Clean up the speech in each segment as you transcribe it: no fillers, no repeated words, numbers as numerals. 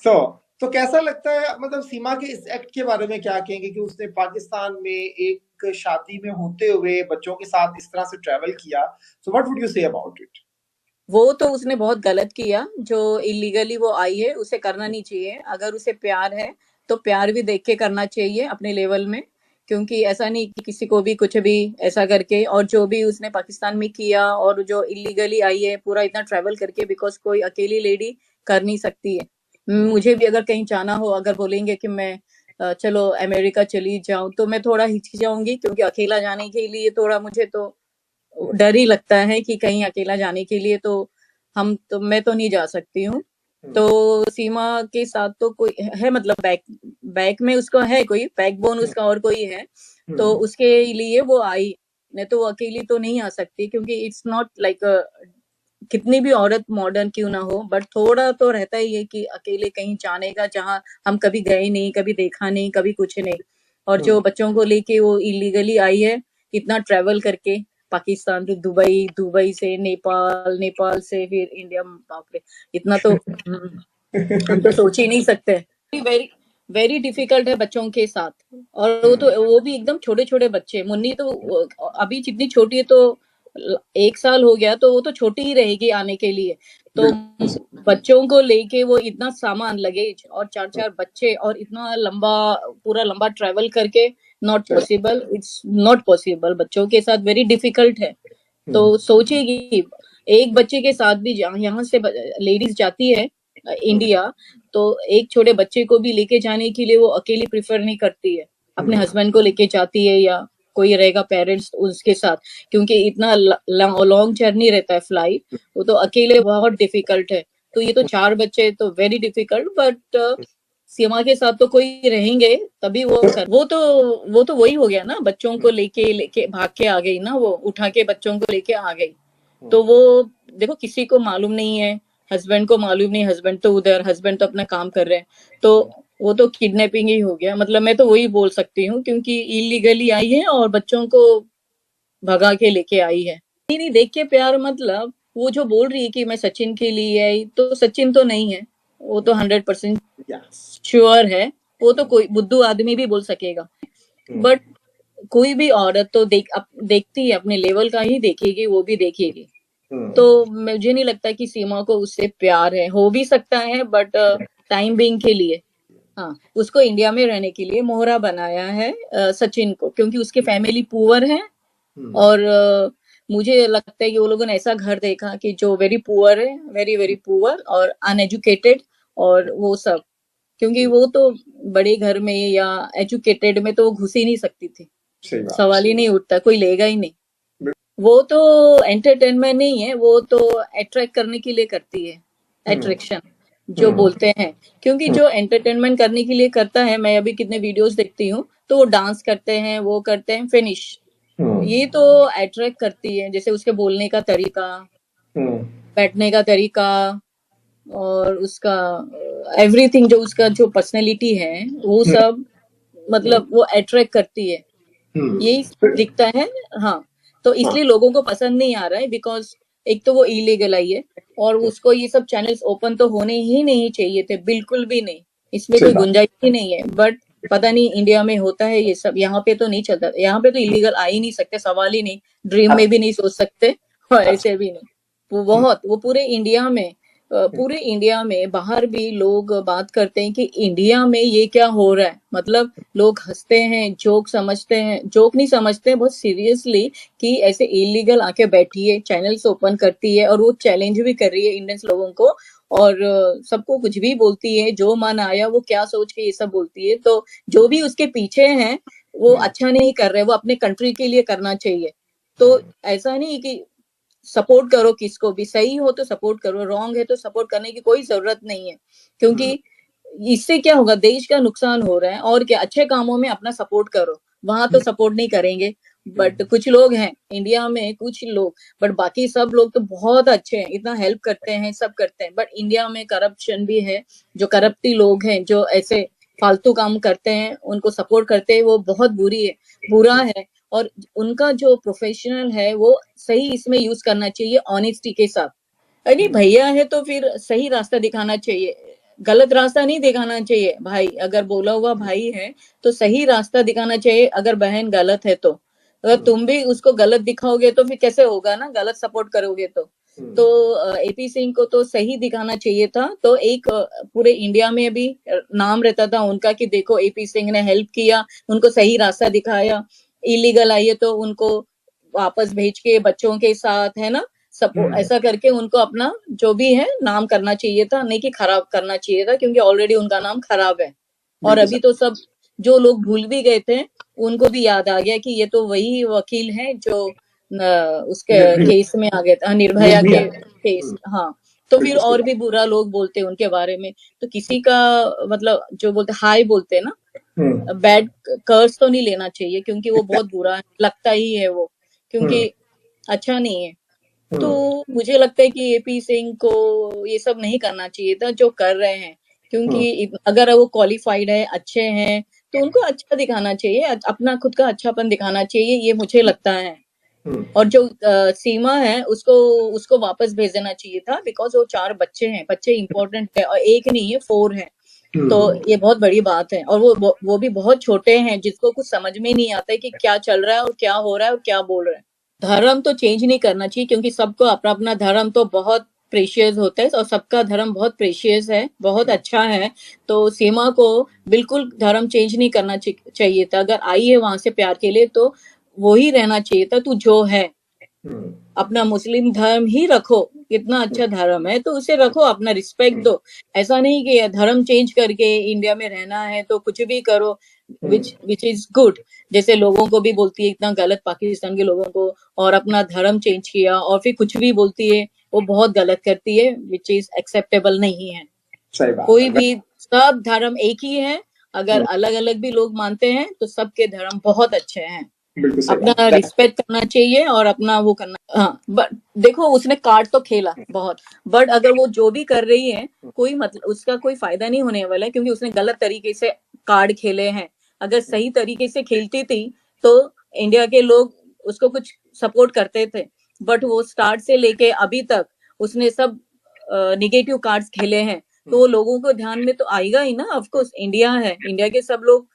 तो तो कैसा लगता है, मतलब सीमा के इस एक्ट के बारे में क्या कहेंगे कि उसने पाकिस्तान में एक शादी में होते हुए बच्चों के साथ इस तरह से ट्रैवल किया? So what would you say about it? वो तो उसने बहुत गलत किया, जो इलीगली वो आई है उसे करना नहीं चाहिए। अगर उसे प्यार है तो प्यार भी देख के करना चाहिए अपने लेवल में, क्योंकि ऐसा नहीं कि किसी को भी कुछ भी ऐसा करके। और जो भी उसने पाकिस्तान में किया और जो इलीगली आई है पूरा इतना ट्रैवल करके, बिकॉज कोई अकेली लेडी कर नहीं सकती है। मुझे भी अगर कहीं जाना हो, अगर बोलेंगे कि मैं चलो अमेरिका चली जाऊं, तो मैं थोड़ा हिचकिचाऊंगी, क्योंकि अकेला जाने के लिए थोड़ा मुझे तो डर ही लगता है कि कहीं अकेला जाने के लिए तो मैं तो नहीं जा सकती हूँ। तो सीमा के साथ तो कोई है, मतलब बैक बैक में उसका है कोई बैकबोन, उसका और कोई है, तो उसके लिए वो आई। नहीं तो वो अकेली तो नहीं आ सकती, क्योंकि इट्स नॉट लाइक कितनी भी औरत मॉडर्न क्यों ना हो, बट थोड़ा तो रहता ही है कि अकेले कहीं जाने का, जहाँ हम कभी गए नहीं, कभी देखा नहीं, कभी कुछ नहीं। और जो बच्चों को लेके वो इलीगली आई है, इतना ट्रेवल करके पाकिस्तान से दुबई, दुबई से नेपाल, नेपाल से फिर इंडिया, बाप रे, इतना तो हम तो सोच ही नहीं सकते। वेरी वेरी डिफिकल्ट है बच्चों के साथ। और वो भी एकदम छोटे छोटे बच्चे। मुन्नी तो अभी जितनी छोटी है, तो 1 साल हो गया, तो वो तो छोटी ही रहेगी आने के लिए। तो बच्चों को लेके वो इतना सामान, लगेज और 4-4 बच्चे और इतना लंबा, पूरा लंबा ट्रेवल करके, not possible, it's not possible. बच्चों के साथ वेरी डिफिकल्ट है। तो सोचेगी, एक बच्चे के साथ भी यहाँ से लेडीज जाती है इंडिया, तो एक छोटे बच्चे को भी लेके जाने के लिए वो अकेली प्रिफर नहीं करती है, अपने हस्बैंड को लेके जाती है, या कोई रहेगा पेरेंट्स उसके साथ, क्योंकि इतना लॉन्ग जर्नी रहता है फ्लाइट, वो तो अकेले बहुत डिफिकल्ट है। तो ये तो 4 बच्चे तो वेरी डिफिकल्ट, बट सीमा के साथ तो कोई रहेंगे तभी वो तो वही हो गया ना, बच्चों को लेके लेके भाग के आ गई ना, वो उठा के बच्चों को लेके आ गई। तो वो देखो, किसी को मालूम नहीं है, हस्बैंड को मालूम नहीं, हस्बैंड तो उधर, हस्बैंड तो अपना काम कर रहे हैं, तो वो तो किडनैपिंग ही हो गया। मतलब मैं तो वही बोल सकती हूँ, क्योंकि इलीगली आई है और बच्चों को भगा के लेके आई है। नहीं नहीं, देख के प्यार, मतलब वो जो बोल रही है कि मैं सचिन के लिए आई, तो सचिन तो नहीं है, वो तो 100% श्योर है। वो तो कोई बुद्धू आदमी भी बोल सकेगा, बट कोई भी औरत तो देखती है, अपने लेवल का ही देखेगी, वो भी देखेगी। तो मुझे नहीं लगता कि सीमा को उससे प्यार है। हो भी सकता है, बट टाइम बिंग के लिए, हाँ, उसको इंडिया में रहने के लिए मोहरा बनाया है सचिन को, क्योंकि उसके फैमिली पुअर है। और मुझे लगता है कि वो लोगों ने ऐसा घर देखा कि जो वेरी पुअर है, वेरी वेरी पुअर और अनएजुकेटेड, और वो सब, क्योंकि वो तो बड़े घर में या एजुकेटेड में तो वो घुस ही नहीं सकती थी, सवाल ही नहीं उठता, कोई लेगा ही नहीं। वो तो एंटरटेनमेंट नहीं है, वो तो अट्रैक्ट करने के लिए करती है, अट्रैक्शन जो बोलते हैं। क्योंकि जो एंटरटेनमेंट करने के लिए करता है, मैं अभी कितने वीडियोस देखती हूँ, तो वो डांस करते हैं, वो करते हैं फिनिश, ये तो अट्रैक्ट करती है। जैसे उसके बोलने का तरीका, बैठने का तरीका, और उसका एवरीथिंग, जो उसका जो पर्सनैलिटी है, वो सब, मतलब वो अट्रैक्ट करती है, यही दिखता है। हाँ, तो इसलिए लोगों को पसंद नहीं आ रहा है, बिकॉज एक तो वो इलीगल आई है, और उसको ये सब चैनल्स ओपन तो होने ही नहीं चाहिए थे, बिल्कुल भी नहीं, इसमें कोई गुंजाइश ही नहीं है। बट पता नहीं इंडिया में होता है ये सब, यहाँ पे तो नहीं चलता, यहाँ पे तो इलीगल आ ही नहीं सकते, सवाल ही नहीं, ड्रीम में भी नहीं सोच सकते, और ऐसे भी नहीं। वो पूरे इंडिया में बाहर भी लोग बात करते हैं कि इंडिया में ये क्या हो रहा है। मतलब लोग हंसते हैं, जोक समझते हैं, जोक नहीं समझते हैं, बहुत सीरियसली, कि ऐसे इलीगल आके बैठी है, चैनल्स ओपन करती है, और वो चैलेंज भी कर रही है इंडियंस लोगों को, और सबको कुछ भी बोलती है, जो मन आया वो क्या सोच के ये सब बोलती है। तो जो भी उसके पीछे हैं, वो अच्छा नहीं कर रहे, वो अपने कंट्री के लिए करना चाहिए। तो ऐसा नहीं कि सपोर्ट करो किसको भी, सही हो तो सपोर्ट करो, रॉन्ग है तो सपोर्ट करने की कोई जरूरत नहीं है, क्योंकि इससे क्या होगा, देश का नुकसान हो रहा है। और क्या, अच्छे कामों में अपना सपोर्ट करो, वहां तो सपोर्ट नहीं करेंगे। बट कुछ लोग हैं इंडिया में, कुछ लोग, बट बाकी सब लोग तो बहुत अच्छे हैं, इतना हेल्प करते हैं, सब करते हैं। बट इंडिया में करप्शन भी है, जो करप्टी लोग हैं, जो ऐसे फालतू काम करते हैं, उनको सपोर्ट करते हैं, वो बहुत बुरा है। और उनका जो प्रोफेशनल है, वो सही इसमें यूज करना चाहिए, ऑनेस्टी के साथ। अरे भैया है तो फिर सही रास्ता दिखाना चाहिए, गलत रास्ता नहीं दिखाना चाहिए भाई, अगर बोला हुआ भाई है तो सही रास्ता दिखाना चाहिए। अगर बहन गलत है तो अगर तुम भी उसको गलत दिखाओगे तो फिर कैसे होगा ना, गलत सपोर्ट करोगे तो एपी सिंह को तो सही दिखाना चाहिए था। तो एक पूरे इंडिया में भी नाम रहता था उनका कि देखो एपी सिंह ने हेल्प किया, उनको सही रास्ता दिखाया। इलीगल आई है तो उनको वापस भेज के बच्चों के साथ, है ना, सपोर्ट ऐसा करके उनको अपना जो भी है नाम करना चाहिए था, नहीं कि खराब करना चाहिए था, क्योंकि ऑलरेडी उनका नाम खराब है। और अभी तो सब जो लोग भूल भी गए थे उनको भी याद आ गया कि ये तो वही वकील है जो उसके केस में आ गया था, निर्भया के केस। हाँ, तो फिर और भी बुरा लोग बोलते हैं उनके बारे में। तो किसी का मतलब जो बोलते हाय बोलते हैं ना, बैड कर्स तो नहीं लेना चाहिए, क्योंकि वो बहुत बुरा लगता ही है वो, क्योंकि अच्छा नहीं है। तो मुझे लगता है कि एपी सिंह को ये सब नहीं करना चाहिए था जो कर रहे हैं, क्योंकि अगर वो क्वालिफाइड है, अच्छे हैं, तो उनको अच्छा दिखाना चाहिए, अपना खुद का अच्छापन दिखाना चाहिए, ये मुझे लगता है। और जो सीमा है उसको उसको वापस भेज देना चाहिए था, बिकॉज वो 4 बच्चे हैं, बच्चे इंपॉर्टेंट है, और एक नहीं है 4 है। तो ये बहुत बड़ी बात है। और वो भी बहुत छोटे हैं, जिसको कुछ समझ में नहीं आता है कि क्या चल रहा है और क्या हो रहा है और क्या बोल रहे हैं। धर्म तो चेंज नहीं करना चाहिए, क्योंकि सबको अपना अपना धर्म तो बहुत प्रेशियस होता है, और सबका धर्म बहुत प्रेशियस है, बहुत अच्छा है। तो सीमा को बिल्कुल धर्म चेंज नहीं करना चाहिए था। अगर आई है वहां से प्यार के लिए तो वो ही रहना चाहिए था। तू जो है अपना मुस्लिम धर्म ही रखो, कितना अच्छा धर्म है तो उसे रखो, अपना रिस्पेक्ट दो। ऐसा नहीं कि धर्म चेंज करके इंडिया में रहना है तो कुछ भी करो, विच इज गुड। जैसे लोगों को भी बोलती है इतना गलत, पाकिस्तान के लोगों को, और अपना धर्म चेंज किया और फिर कुछ भी बोलती है, वो बहुत गलत करती है, विच इज एक्सेप्टेबल नहीं है। सही बात कोई है। भी, सब धर्म एक ही है। अगर अलग अलग भी लोग मानते हैं तो सबके धर्म बहुत अच्छे हैं। अपना रिस्पेक्ट करना चाहिए और अपना वो करना। हाँ, बट देखो उसने कार्ड तो खेला बहुत, बट अगर वो जो भी कर रही है कोई मतलब उसका कोई फायदा नहीं होने वाला है, क्योंकि उसने गलत तरीके से कार्ड खेले हैं। अगर सही तरीके से खेलती थी तो इंडिया के लोग उसको कुछ सपोर्ट करते थे, बट वो स्टार्ट से लेके अभी तक उसने सब निगेटिव कार्ड्स खेले हैं, तो वो लोगों को ध्यान में तो आएगा ही ना। ऑफकोर्स इंडिया है, इंडिया के सब लोग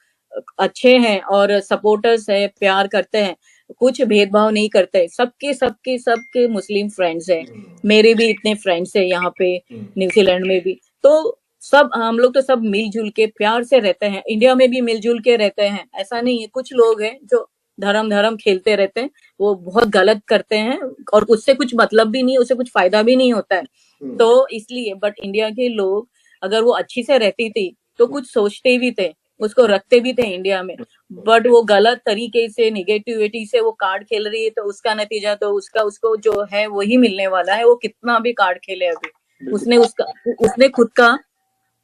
अच्छे हैं और सपोर्टर्स है, प्यार करते हैं, कुछ भेदभाव नहीं करते, सबके सबके सबके मुस्लिम फ्रेंड्स हैं। मेरे भी इतने फ्रेंड्स हैं यहाँ पे न्यूजीलैंड में भी। तो सब हम लोग तो सब मिलजुल के प्यार से रहते हैं, इंडिया में भी मिलजुल के रहते हैं। ऐसा नहीं है, कुछ लोग हैं जो धर्म धर्म खेलते रहते हैं, वो बहुत गलत करते हैं और उससे कुछ मतलब भी नहीं, उससे कुछ फायदा भी नहीं होता है। तो इसलिए बट इंडिया के लोग अगर वो अच्छी से रहती थी तो कुछ सोचते भी थे, उसको रखते भी थे इंडिया में। बट वो गलत तरीके से निगेटिविटी से वो कार्ड खेल रही है, तो उसका नतीजा तो उसको जो है वही मिलने वाला है। वो कितना भी कार्ड खेले, अभी उसने खुद का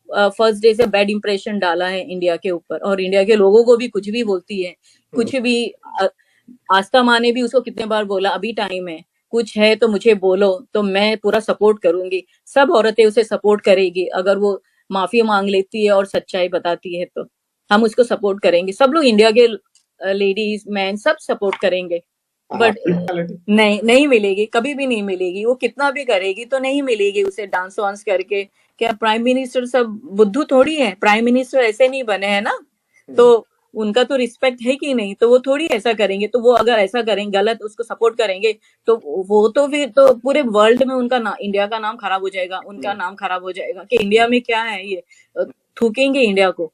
फर्स्ट डे से बैड इंप्रेशन डाला है इंडिया के ऊपर, और इंडिया के लोगों को भी कुछ भी बोलती है, कुछ भी। आस्था माँ ने भी उसको कितने बार बोला अभी टाइम है, कुछ है तो मुझे बोलो, तो मैं पूरा सपोर्ट करूंगी। सब औरतें उसे सपोर्ट करेगी, अगर वो माफी मांग लेती है और सच्चाई बताती है तो हम उसको सपोर्ट करेंगे। सब लोग इंडिया के लेडीज मैन सब सपोर्ट करेंगे, बट नहीं मिलेगी, कभी भी नहीं मिलेगी। वो कितना भी करेगी तो नहीं मिलेगी उसे, डांस वांस करके। क्या प्राइम मिनिस्टर सब बुद्धू थोड़ी है, प्राइम मिनिस्टर ऐसे नहीं बने हैं ना, तो उनका तो रिस्पेक्ट है कि नहीं, तो वो थोड़ी ऐसा करेंगे। तो वो अगर ऐसा करेंगे, गलत उसको सपोर्ट करेंगे, तो वो तो फिर तो पूरे वर्ल्ड में उनका इंडिया का नाम खराब हो जाएगा, उनका नाम खराब हो जाएगा कि इंडिया में क्या है ये, थूकेंगे इंडिया को।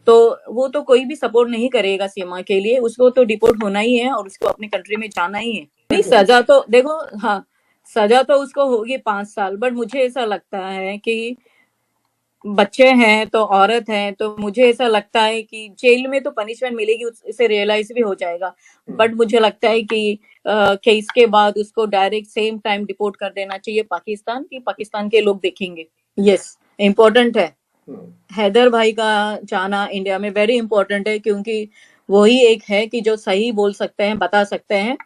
तो वो तो कोई भी सपोर्ट नहीं करेगा सीमा के लिए, उसको तो डिपोर्ट होना ही है और उसको अपनी कंट्री में जाना ही है। नहीं, सजा तो देखो, हाँ सजा तो उसको होगी 5 साल, बट मुझे ऐसा लगता है कि बच्चे हैं तो औरत है, तो मुझे ऐसा लगता है कि जेल में तो पनिशमेंट मिलेगी, उसे रियलाइज भी हो जाएगा। बट मुझे लगता है कि केस के बाद उसको डायरेक्ट सेम टाइम डिपोर्ट कर देना चाहिए पाकिस्तान की, पाकिस्तान के लोग देखेंगे। यस, इम्पोर्टेंट है हैदर भाई का जाना इंडिया में, वेरी इंपॉर्टेंट है, क्योंकि वही एक है कि जो सही बोल सकते हैं, बता सकते हैं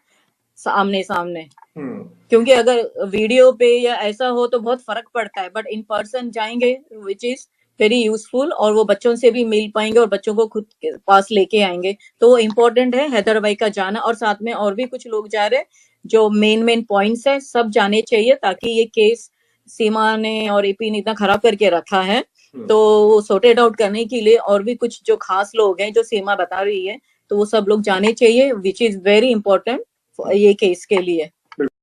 सामने सामने। क्योंकि अगर वीडियो पे या ऐसा हो तो बहुत फर्क पड़ता है, बट इन पर्सन जाएंगे विच इज वेरी यूजफुल, और वो बच्चों से भी मिल पाएंगे और बच्चों को खुद के पास लेके आएंगे। तो वो इम्पोर्टेंट है हैदर भाई का जाना, और साथ में और भी कुछ लोग जा रहे हैं जो मेन पॉइंट्स है, सब जाने चाहिए, ताकि ये केस सीमा ने और एपी ने इतना खराब करके रखा है, तो सॉर्टेड आउट करने के लिए और भी कुछ जो खास लोग हैं जो सीमा बता रही है, तो वो सब लोग जाने चाहिए, विच इज वेरी इंपॉर्टेंट ये केस के लिए।